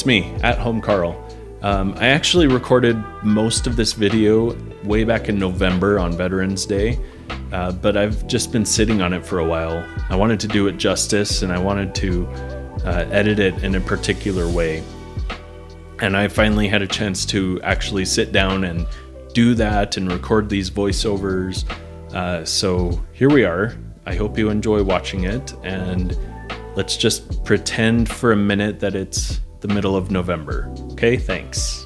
me, at Home Carl. I actually recorded most of this video way back in November on Veterans Day, but I've just been sitting on it for a while. I wanted to do it justice, and I wanted to edit it in a particular way. And I finally had a chance to actually sit down and do that and record these voiceovers. So here we are. I hope you enjoy watching it, and let's just pretend for a minute that it's the middle of November. Okay, thanks.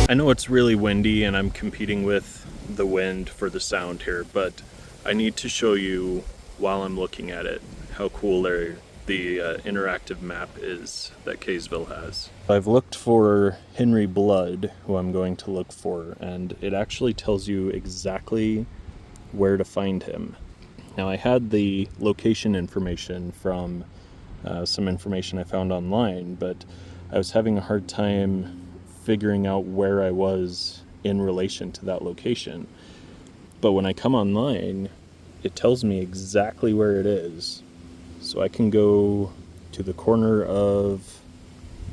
I know it's really windy and I'm competing with the wind for the sound here, but I need to show you while I'm looking at it how cool the interactive map is that Kaysville has. I've looked for Henry Blood, who I'm going to look for, and it actually tells you exactly where to find him. Now, I had the location information from some information I found online, but I was having a hard time figuring out where I was in relation to that location. But when I come online, it tells me exactly where it is. So I can go to the corner of,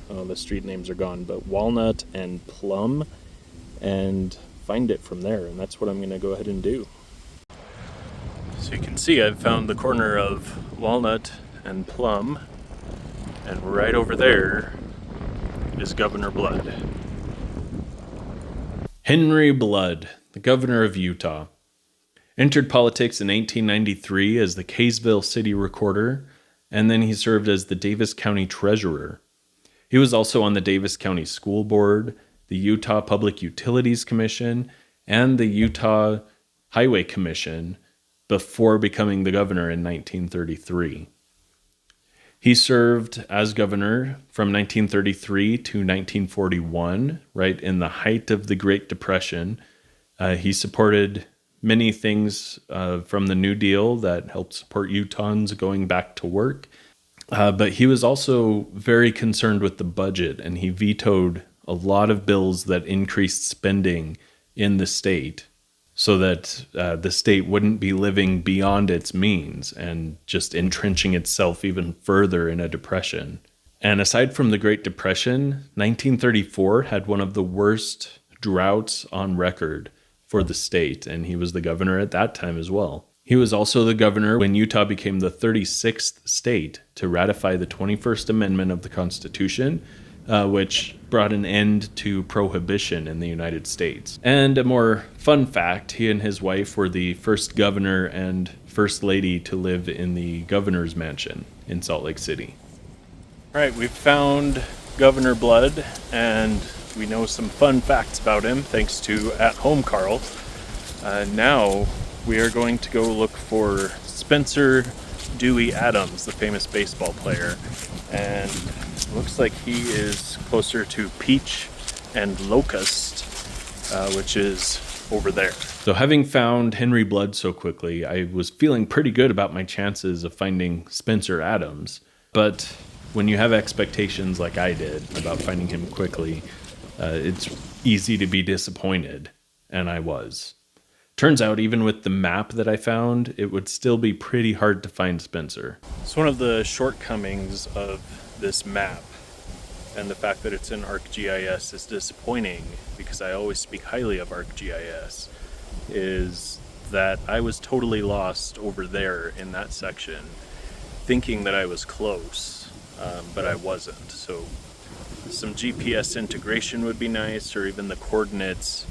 the street names are gone, but Walnut and Plum, and find it from there. And that's what I'm going to go ahead and do. So you can see I've found the corner of Walnut and Plum, and right over there is Governor Blood. Henry Blood, the governor of Utah, entered politics in 1893 as the Kaysville City Recorder, and then he served as the Davis County Treasurer. He was also on the Davis County School Board, the Utah Public Utilities Commission, and the Utah Highway Commission before becoming the governor in 1933. He served as governor from 1933 to 1941, right in the height of the Great Depression. He supported many things from the New Deal that helped support Utahns going back to work. But he was also very concerned with the budget, and he vetoed a lot of bills that increased spending in the state so that the state wouldn't be living beyond its means and just entrenching itself even further in a depression. And aside from the Great Depression, 1934 had one of the worst droughts on record for the state, and he was the governor at that time as well. He was also the governor when Utah became the 36th state to ratify the 21st Amendment of the Constitution, which brought an end to prohibition in the United States. And a more fun fact, he and his wife were the first governor and first lady to live in the governor's mansion in Salt Lake City. All right, we've found Governor Blood, and we know some fun facts about him thanks to At Home Carl. Now we are going to go look for Spencer Dewey Adams, the famous baseball player, and looks like he is closer to Peach and Locust, which is over there. So having found Henry Blood so quickly, I was feeling pretty good about my chances of finding Spencer Adams. But when you have expectations like I did about finding him quickly, it's easy to be disappointed, and I was. Turns out, even with the map that I found, it would still be pretty hard to find Spencer. It's one of the shortcomings of this map, and the fact that it's in ArcGIS is disappointing, because I always speak highly of ArcGIS, is that I was totally lost over there in that section, thinking that I was close, but I wasn't. So some GPS integration would be nice, or even the coordinates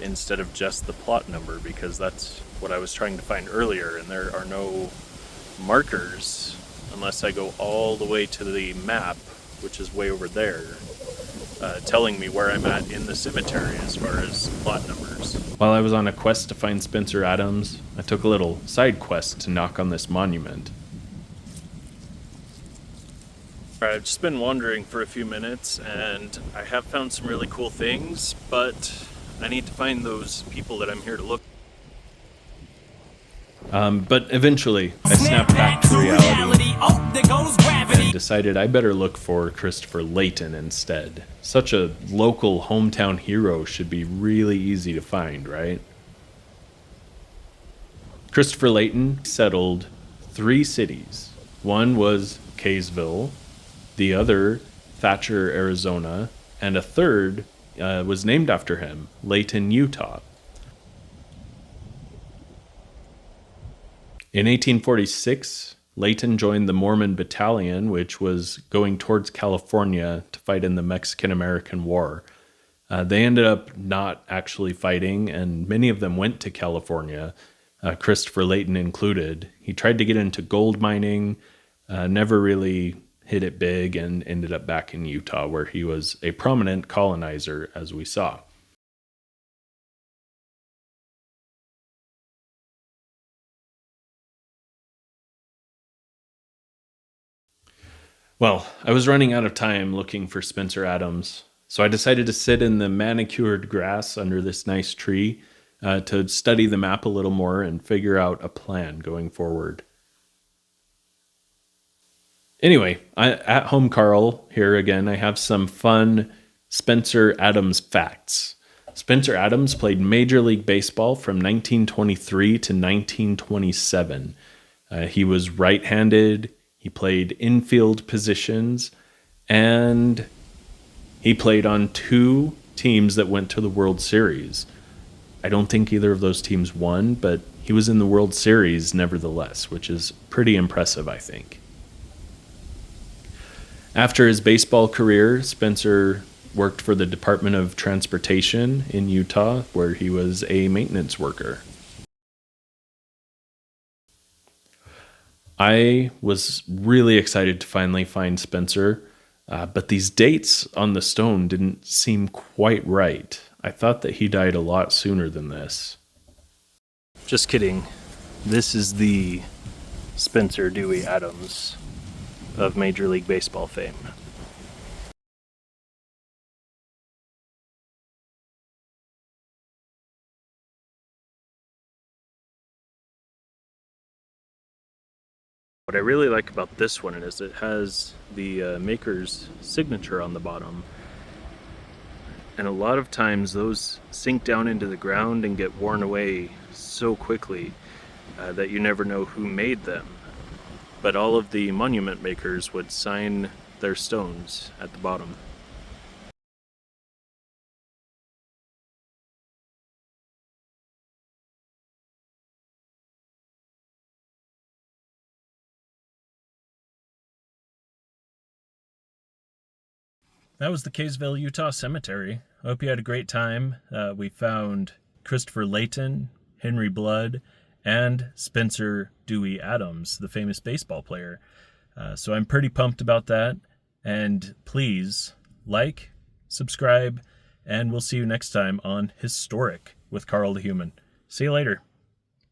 instead of just the plot number, because that's what I was trying to find earlier, and there are no markers unless I go all the way to the map, which is way over there, telling me where I'm at in the cemetery as far as plot numbers. While I was on a quest to find Spencer Adams, I took a little side quest to knock on this monument. I've just been wandering for a few minutes, and I have found some really cool things, but I need to find those people that I'm here to look. But eventually, I snapped back to reality and decided I better look for Christopher Layton instead. Such a local hometown hero should be really easy to find, right? Christopher Layton settled 3 cities. One was Kaysville, the other Thatcher, Arizona, and a third was named after him, Layton, Utah. In 1846, Layton joined the Mormon Battalion, which was going towards California to fight in the Mexican-American War. They ended up not actually fighting, and many of them went to California, Christopher Layton included. He tried to get into gold mining, never really hit it big, and ended up back in Utah, where he was a prominent colonizer, as we saw. Well, I was running out of time looking for Spencer Adams, so I decided to sit in the manicured grass under this nice tree to study the map a little more and figure out a plan going forward. Anyway, at home, Carl, here again, I have some fun Spencer Adams facts. Spencer Adams played Major League Baseball from 1923 to 1927. He was right handed, he played infield positions, and he played on 2 teams that went to the World Series. I don't think either of those teams won, but he was in the World Series nevertheless, which is pretty impressive, I think. After his baseball career, Spencer worked for the Department of Transportation in Utah, where he was a maintenance worker. I was really excited to finally find Spencer, but these dates on the stone didn't seem quite right. I thought that he died a lot sooner than this. Just kidding. This is the Spencer Dewey Adams of Major League Baseball fame. What I really like about this one is it has the maker's signature on the bottom. And a lot of times those sink down into the ground and get worn away so quickly that you never know who made them. But all of the monument makers would sign their stones at the bottom. That was the Kaysville Utah Cemetery. I hope you had a great time. We found Christopher Layton, Henry Blood, and Spencer Dewey Adams, the famous baseball player. So I'm pretty pumped about that. And please like, subscribe, and we'll see you next time on Historic with Carl the Human. See you later.